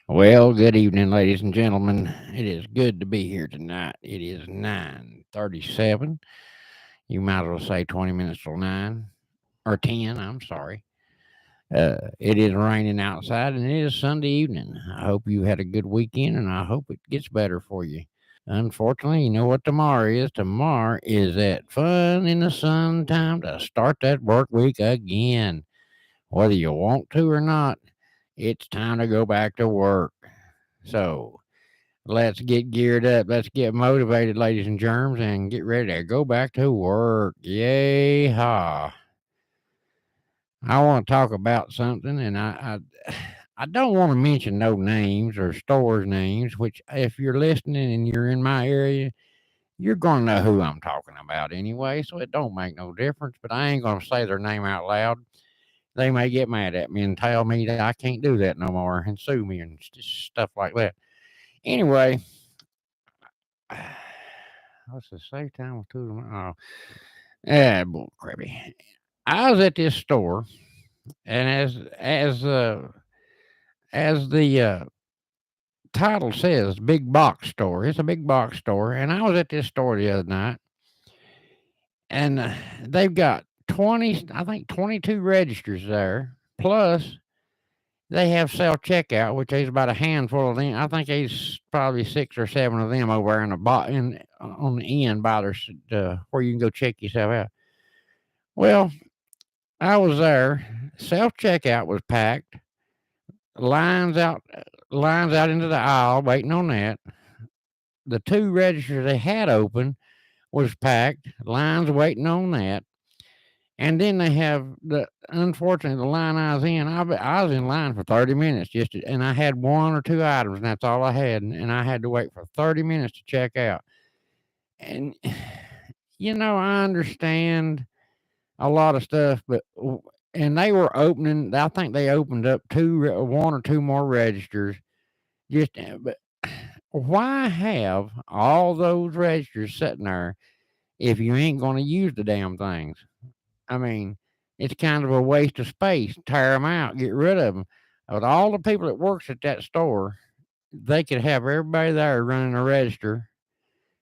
Well, good evening, ladies and gentlemen. It is good to be here tonight. It is 9:37. You might as well say 20 minutes till 9 or 10, I'm sorry. It is raining outside and it is Sunday evening. I hope you had a good weekend and I hope it gets better for you. Unfortunately, you know what tomorrow is? Tomorrow is that fun in the sun time to start that work week again. Whether you want to or not, it's time to go back to work. So, let's get geared up. Let's get motivated, ladies and germs, and get ready to go back to work. Yay ha. I want to talk about something, and I don't want to mention no names or stores names, which if you're listening and you're in my area, you're going to know who I'm talking about anyway, so it don't make no difference, but I ain't going to say their name out loud. They may get mad at me and tell me that I can't do that no more and sue me and stuff like that. Anyway, what's the safe time with two of them? Oh, bull crabby. I was at this store, and as the title says, big box store. It's a big box store, and I was at this store the other night, and they've got 20, I think 22 registers there. Plus, they have self checkout, which is about a handful of them. I think there's probably 6 or 7 of them over in the on the end by where you can go check yourself out. Well, I was there. Self checkout was packed. Lines out, lines out into the aisle, waiting on that. The 2 registers they had open was packed. Lines waiting on that. And then they have unfortunately, the line I was in, I was in line for 30 minutes and I had 1 or 2 items, and that's all I had. And I had to wait for 30 minutes to check out. And, I understand a lot of stuff, and they were opening. I think they opened up 1 or 2 more registers. But why have all those registers sitting there if you ain't going to use the damn things? I mean, it's kind of a waste of space. Tear them out, get rid of them. With all the people that works at that store, they could have everybody there running a register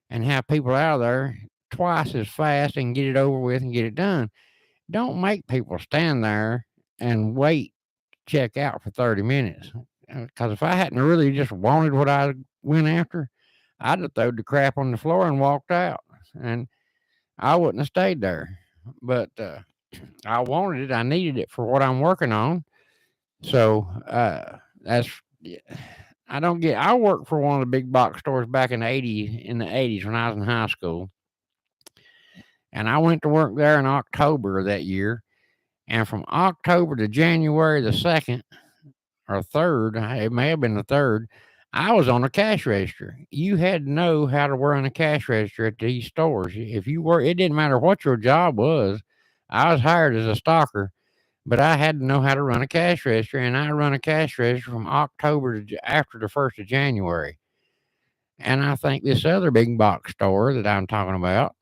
and have people out of there twice as fast and get it over with and get it done. Don't make people stand there and wait, check out for 30 minutes. Because if I hadn't really just wanted what I went after, I'd have thrown the crap on the floor and walked out. And I wouldn't have stayed there. But I wanted it. I needed it for what I'm working on. So that's. Yeah, I don't get. I worked for one of the big box stores back in the 80s when I was in high school, and I went to work there in October of that year. And from October to January the 2nd or 3rd, it may have been the 3rd, I was on a cash register. You had to know how to run a cash register at these stores. If you were, it didn't matter what your job was. I was hired as a stalker, but I had to know how to run a cash register, and I run a cash register from October to after the 1st of January. And I think this other big box store that I'm talking about,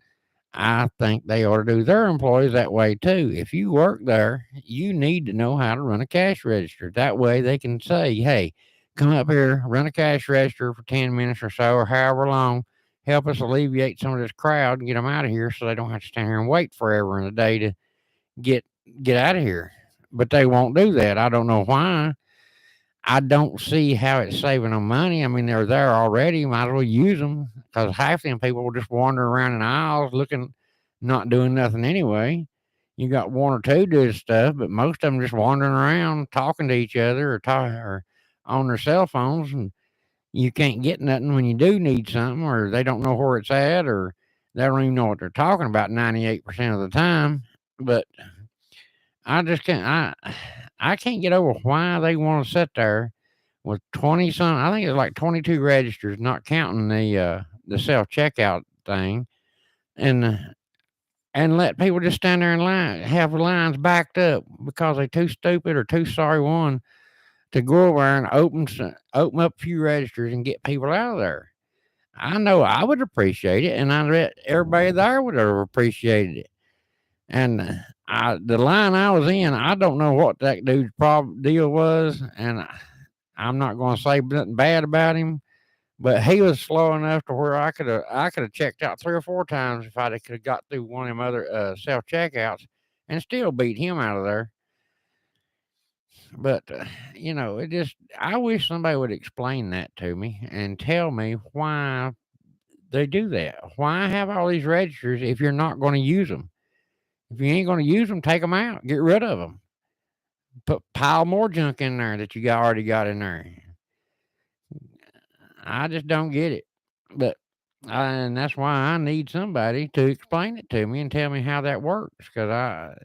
I think they ought to do their employees that way too. If you work there, you need to know how to run a cash register. That way they can say, hey, come up here, run a cash register for 10 minutes or so, or however long. Help us alleviate some of this crowd and get them out of here so they don't have to stand here and wait forever in a day to get get out of here. But they won't do that. I don't know why. I don't see how it's saving them money. I mean, they're there already. Might as well use them because half them people will just wander around in aisles looking, not doing nothing anyway. You got 1 or 2 doing stuff, but most of them just wandering around talking to each other or on their cell phones, and you can't get nothing when you do need something, or they don't know where it's at, or they don't even know what they're talking about 98% of the time. But I just can't. I can't get over why they want to sit there with 20 some. I think it's like 22 registers, not counting the self checkout thing, and uh, and let people just stand there in line, have lines backed up because they're too stupid or too sorry one to go over there and open up a few registers and get people out of there. I know I would appreciate it, and I bet everybody there would have appreciated it. And the line I was in, I don't know what that dude's deal was, and I'm not going to say nothing bad about him, but he was slow enough to where I could have checked out 3 or 4 times if I could have got through one of them other self checkouts and still beat him out of there. But it just I wish somebody would explain that to me and tell me why they do that. Why have all these registers if you're not going to use them? If you ain't going to use them, take them out, get rid of them, pile more junk in there that already got in there. I just don't get it. But and that's why I need somebody to explain it to me and tell me how that works. Because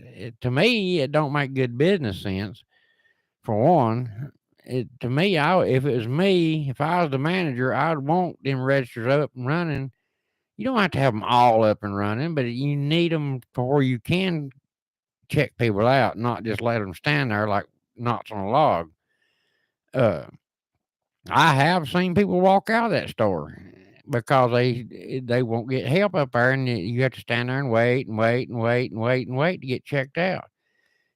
to me, it don't make good business sense. For one, to me, if it was me, if I was the manager, I'd want them registers up and running. You don't have to have them all up and running, but you need them for where you can check people out, not just let them stand there like knots on a log. Uh, I have seen people walk out of that store because they won't get help up there, and you have to stand there and wait and wait and wait and wait and wait to get checked out.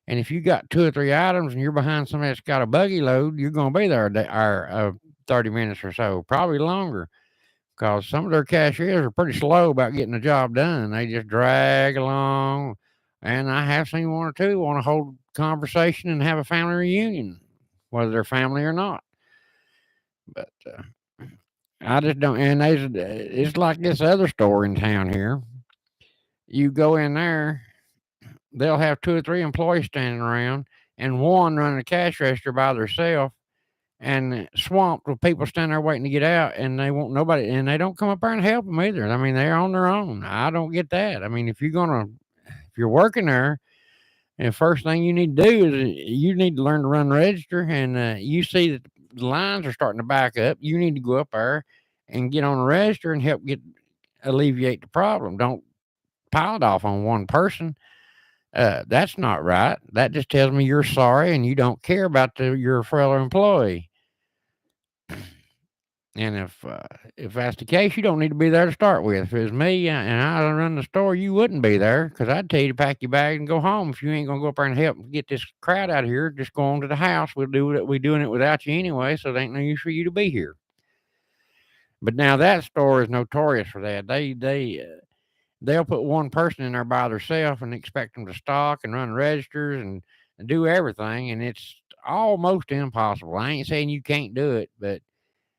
And if you got 2 or 3 items and you're behind somebody that's got a buggy load, you're going to be there 30 minutes or so, probably longer, because some of their cashiers are pretty slow about getting the job done. They just drag along. And I have seen 1 or 2 want to hold conversation and have a family reunion, whether they're family or not. But I just don't. And it's like this other store in town here. You go in there, they'll have 2 or 3 employees standing around, and one running a cash register by themselves, and swamped with people standing there waiting to get out, and they won't nobody, and they don't come up there and help them either. I mean, they're on their own. I don't get that. I mean, if you're working there, and the first thing you need to do is you need to learn to run the register, and you see that the lines are starting to back up, you need to go up there and get on the register and help alleviate the problem. Don't pile it off on one person. That's not right. That just tells me you're sorry and you don't care about your fellow employee. And if that's the case, you don't need to be there to start with. If it was me and I run the store, you wouldn't be there because I'd tell you to pack your bag and go home. If you ain't gonna go up there and help get this crowd out of here, just go on to the house. We'll do it. We're doing it without you anyway, so there ain't no use for you to be here. But now that store is notorious for that. They'll put one person in there by themselves and expect them to stock and run registers and do everything, and it's almost impossible. I ain't saying you can't do it, but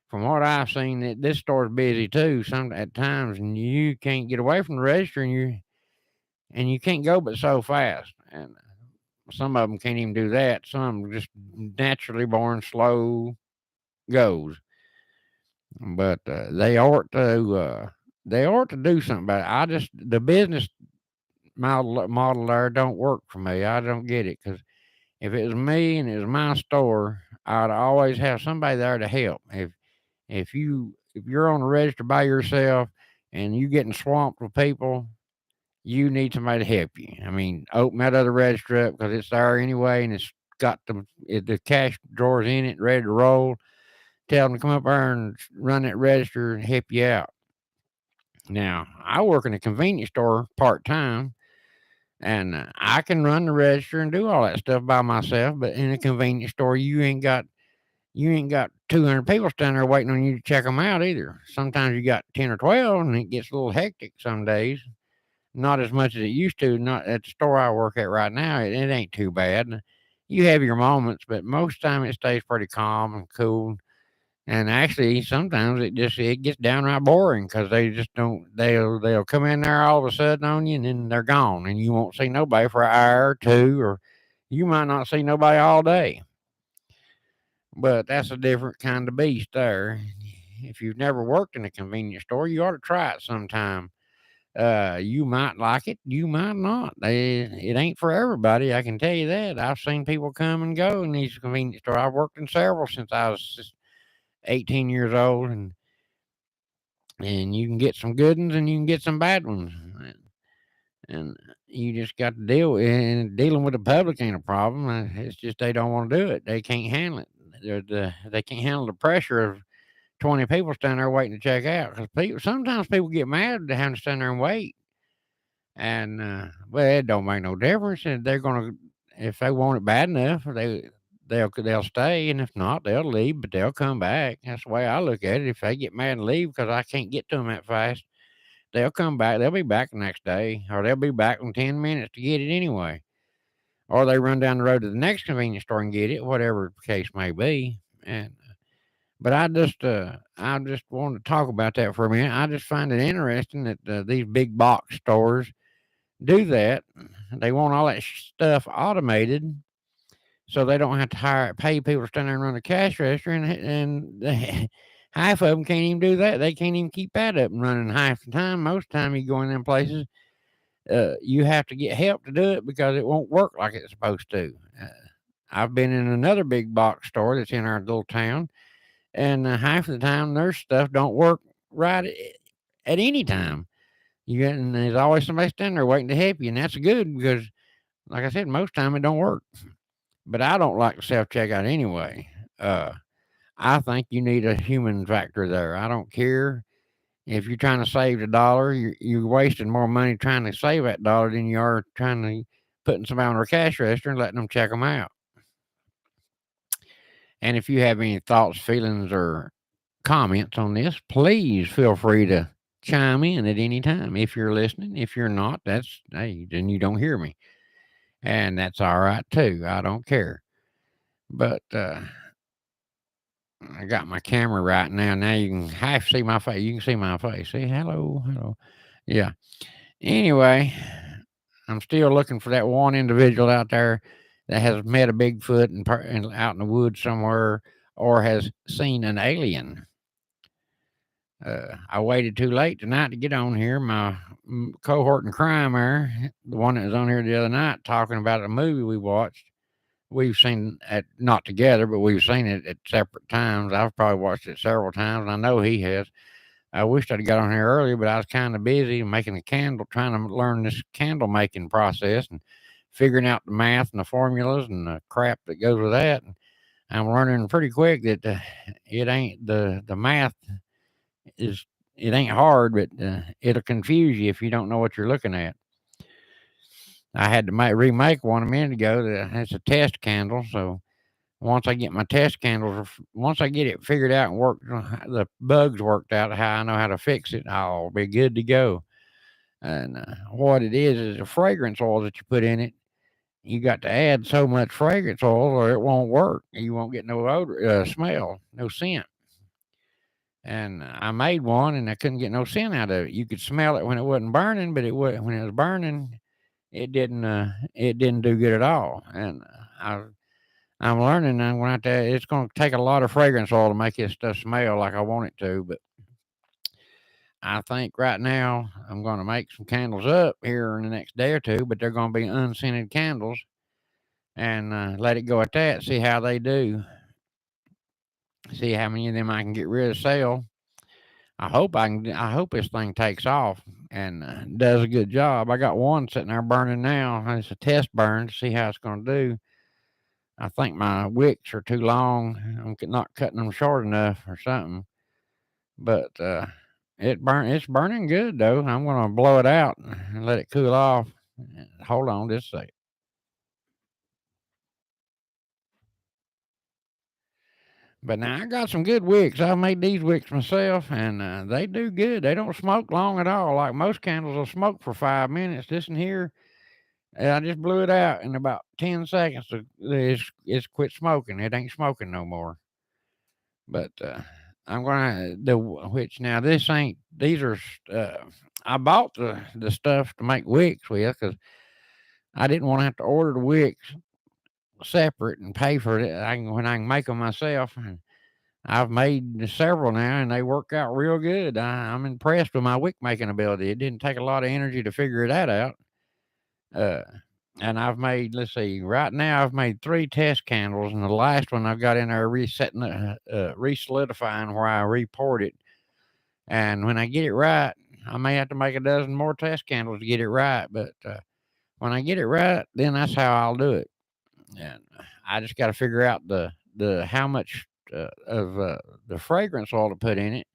from what I've seen, this store's busy too. Some at times, and you can't get away from the register, and you can't go but so fast. And some of them can't even do that. Some just naturally born slow goes. But they ought to do something about it. The business model there don't work for me. I don't get it because if it was me and it was my store, I'd always have somebody there to help. If you're on the register by yourself and you getting swamped with people, you need somebody to help you. I mean, open that other register up because it's there anyway, and it's got the cash drawers in it, ready to roll. Tell them to come up there and run that register and help you out. Now, I work in a convenience store part time, and I can run the register and do all that stuff by myself. But in a convenience store, you ain't got 200 people standing there waiting on you to check them out either. Sometimes you got 10 or 12, and it gets a little hectic some days. Not as much as it used to. Not at the store I work at right now. It ain't too bad. You have your moments, but most of the time it stays pretty calm and cool. And actually, sometimes it gets downright boring because they just don't. They'll come in there all of a sudden on you, and then they're gone, and you won't see nobody for an hour or two, or you might not see nobody all day. But that's a different kind of beast there. If you've never worked in a convenience store, you ought to try it sometime. You might like it, you might not. It ain't for everybody, I can tell you that. I've seen people come and go in these convenience stores. I've worked in several since I was just 18 years old, and you can get some good ones and you can get some bad ones, and you just got to deal with it. And dealing with the public ain't a problem. It's just they don't want to do it. They can't handle it. They can't handle the pressure of 20 people standing there waiting to check out. Because sometimes people get mad to having to stand there and wait. And well, it don't make no difference. And they're gonna, if they want it bad enough, they'll stay, and if not, they'll leave, but they'll come back. That's the way I look at it. If they get mad and leave because I can't get to them that fast, they'll come back. They'll be back the next day, or they'll be back in 10 minutes to get it anyway. Or they run down the road to the next convenience store and get it, whatever the case may be. And but I just wanted to talk about that for a minute. I just find it interesting that these big box stores do that. They want all that stuff automated, so they don't have to pay people to stand there and run the cash register, and half of them can't even do that. They can't even keep that up and running half the time. Most time you go in them places, you have to get help to do it because it won't work like it's supposed to. I've been in another big box store that's in our little town, and half of the time their stuff don't work right at any time. And there's always somebody standing there waiting to help you, and that's good because, like I said, most time it don't work. But I don't like self checkout anyway. I think you need a human factor there. I don't care if you're trying to save a dollar. You're wasting more money trying to save that dollar than you are trying to putting somebody on their cash register and letting them check them out. And if you have any thoughts, feelings, or comments on this, please feel free to chime in at any time. If you're listening, if you're not, that's hey, then you don't hear me, and that's all right too. I don't care. But I got my camera right now. Now you can half see my face. You can see my face. See, hello, hello. Yeah. Anyway, I'm still looking for that one individual out there that has met a Bigfoot and out in the woods somewhere, or has seen an alien. I waited too late tonight to get on here. My cohort in crime there, the one that was on here the other night talking about a movie we watched. We've seen it not together, but we've seen it at separate times. I've probably watched it several times, and I know he has. I wished I'd got on here earlier, but I was kind of busy making a candle, trying to learn this candle making process and figuring out the math and the formulas and the crap that goes with that. And I'm learning pretty quick that it ain't the math is it ain't hard, but it'll confuse you if you don't know what you're looking at. I had to remake one a minute ago. It's a test candle, so once I get my test candles, once I get it figured out and the bugs worked out, how I know how to fix it, I'll be good to go. And what it is a fragrance oil that you put in it. You got to add so much fragrance oil, or it won't work. You won't get no odor, smell, no scent. And I made one, and I couldn't get no scent out of it. You could smell it when it wasn't burning, but when it was burning, it didn't do good at all. And I'm learning now when it's going to take a lot of fragrance oil to make this stuff smell like I want it to. But I think right now I'm going to make some candles up here in the next day or two, but they're going to be unscented candles, and let it go at that. See how they do. See how many of them I can get rid of sale. I hope I can. I hope this thing takes off and does a good job. I got one sitting there burning now. It's a test burn to see how it's going to do. I think my wicks are too long. I'm not cutting them short enough or something. But it's burning good though. I'm gonna blow it out and let it cool off. Hold on just a second. But now I got some good wicks. I made these wicks myself, and they do good. They don't smoke long at all. Like most candles will smoke for 5 minutes. This in here, I just blew it out in about 10 seconds. It's quit smoking. It ain't smoking no more. But I'm gonna the which now this ain't these are I bought the stuff to make wicks with because I didn't want to have to order the wicks separate and pay for it. When I can make them myself. And I've made several now, and they work out real good. I'm impressed with my wick making ability. It didn't take a lot of energy to figure that out. Uh, and I've made, let's see, right now I've made 3 test candles, and the last one I've got in there re-solidifying where I report it. And when I get it right, I may have to make a dozen more test candles to get it right. But when I get it right, then that's how I'll do it. And I just got to figure out the how much of the fragrance oil to put in it.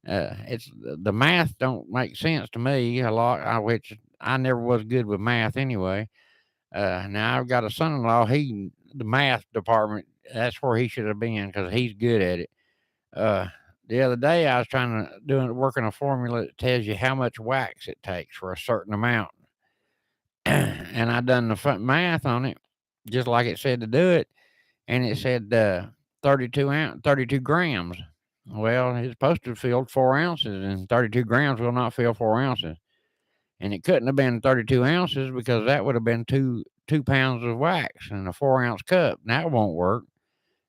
It's the math don't make sense to me a lot, which I never was good with math anyway. Now I've got a son-in-law. the math department. That's where he should have been because he's good at it. Uh, the other day I was trying to working a formula that tells you how much wax it takes for a certain amount, and I done the math on it, just like it said to do it, and it said 32 grams. Well, it's supposed to fill 4 ounces, and 32 grams will not fill 4 ounces. And it couldn't have been 32 ounces because that would have been two pounds of wax in a 4 ounce cup. And that won't work.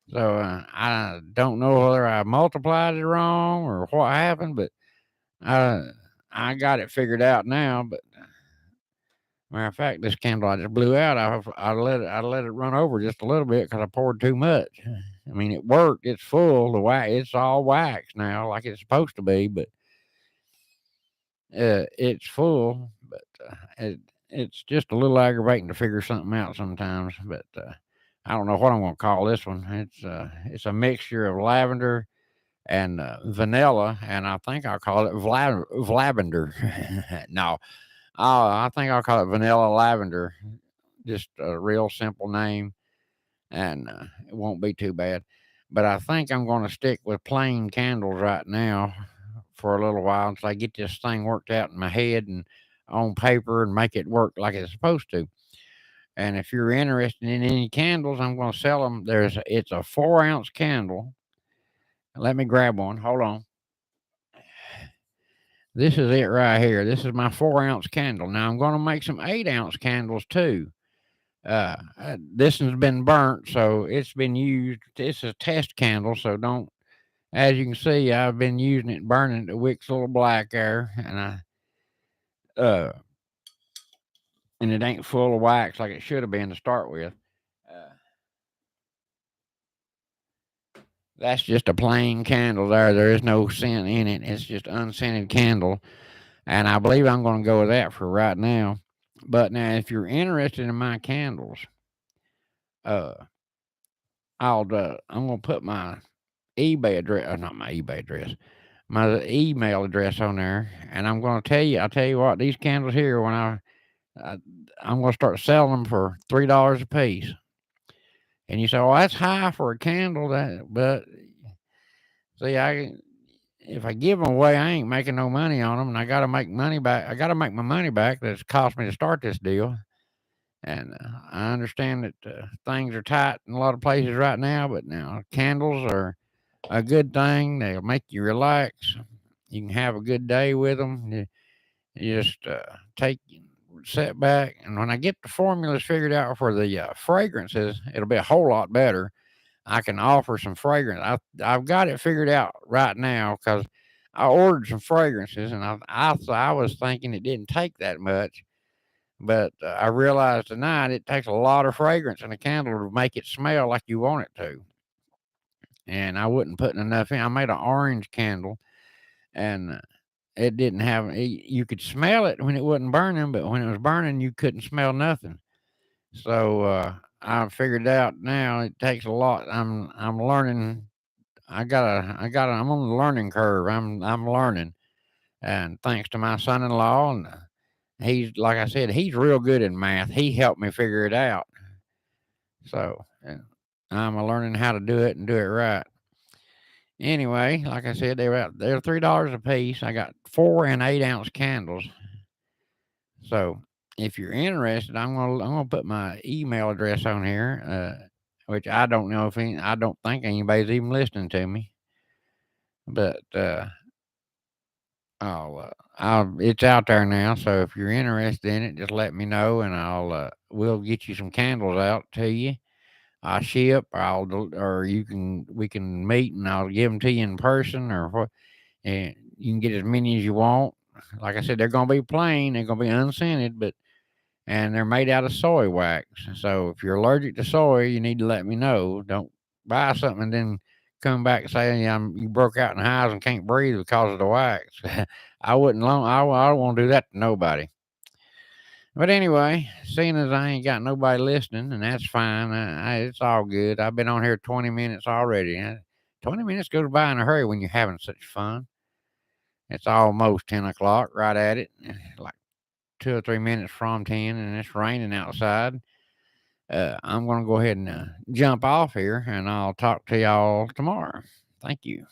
So I don't know whether I multiplied it wrong or what happened, but I I got it figured out now. But matter of fact, this candle I just blew out. I let it run over just a little bit because I poured too much. I mean, it worked. It's full. The wax, it's all wax now, like it's supposed to be. But it's full. But it's just a little aggravating to figure something out sometimes. But I don't know what I'm going to call this one. It's a mixture of lavender and vanilla, and I think I'll call it lavender. No, I think I'll call it vanilla lavender. Just a real simple name, and it won't be too bad. But I think I'm going to stick with plain candles right now for a little while until I get this thing worked out in my head and on paper and make it work like it's supposed to. And if you're interested in any candles, I'm going to sell them. It's a 4 ounce candle. Let me grab one. Hold on. This is it right here. This is my 4 ounce candle. Now I'm going to make some 8 ounce candles too. This one's been burnt, so it's been used. It's a test candle, so don't. As you can see, I've been using it, burning it. The wick's a little black there, uh, and it ain't full of wax like it should have been to start with. Uh, that's just a plain candle there. There is no scent in it. It's just unscented candle, and I believe I'm going to go with that for right now. But now, if you're interested in my candles, uh, I'm going to put my eBay address, not my eBay address, my email address on there, and I'm going to tell you. I'll tell you what, these candles here, I I'm going to start selling them for $3 a piece. And you say, "Well, that's high for a candle." But see, if I give them away, I ain't making no money on them, and I got to make money back. I got to make my money back that's cost me to start this deal. And I understand that things are tight in a lot of places right now, but now candles are a good thing. They'll make you relax. You can have a good day with them. You just sit back, and when I get the formulas figured out for the fragrances, it'll be a whole lot better. I can offer some fragrance. I've got it figured out right now because I ordered some fragrances, and I was thinking it didn't take that much, but I realized tonight it takes a lot of fragrance in a candle to make it smell like you want it to. And I wasn't putting enough in. I made an orange candle, and it didn't have. You could smell it when it wasn't burning, but when it was burning, you couldn't smell nothing. So I figured out now it takes a lot. I'm learning. I'm on the learning curve. I'm learning, and thanks to my son-in-law, and he's like I said, he's real good in math. He helped me figure it out. So I'm learning how to do it and do it right. Anyway, like I said, they're $3 a piece. I got 4 and 8 ounce candles. So if you're interested, I'm gonna put my email address on here, which I don't know if I don't think anybody's even listening to me, but it's out there now. So if you're interested in it, just let me know, and we'll get you some candles out to you. I'll ship, or we can meet, and I'll give them to you in person, or what, and you can get as many as you want. Like I said, they're gonna be plain, they're gonna be unscented, and they're made out of soy wax. So if you're allergic to soy, you need to let me know. Don't buy something and then come back saying you broke out in hives and can't breathe because of the wax. I wouldn't. I don't want to do that to nobody. But anyway, seeing as I ain't got nobody listening, and that's fine. It's all good. I've been on here 20 minutes already. 20 minutes goes by in a hurry when you're having such fun. It's almost 10 o'clock, right at it. Like 2 or 3 minutes from 10, and it's raining outside. I'm going to go ahead and jump off here, and I'll talk to y'all tomorrow. Thank you.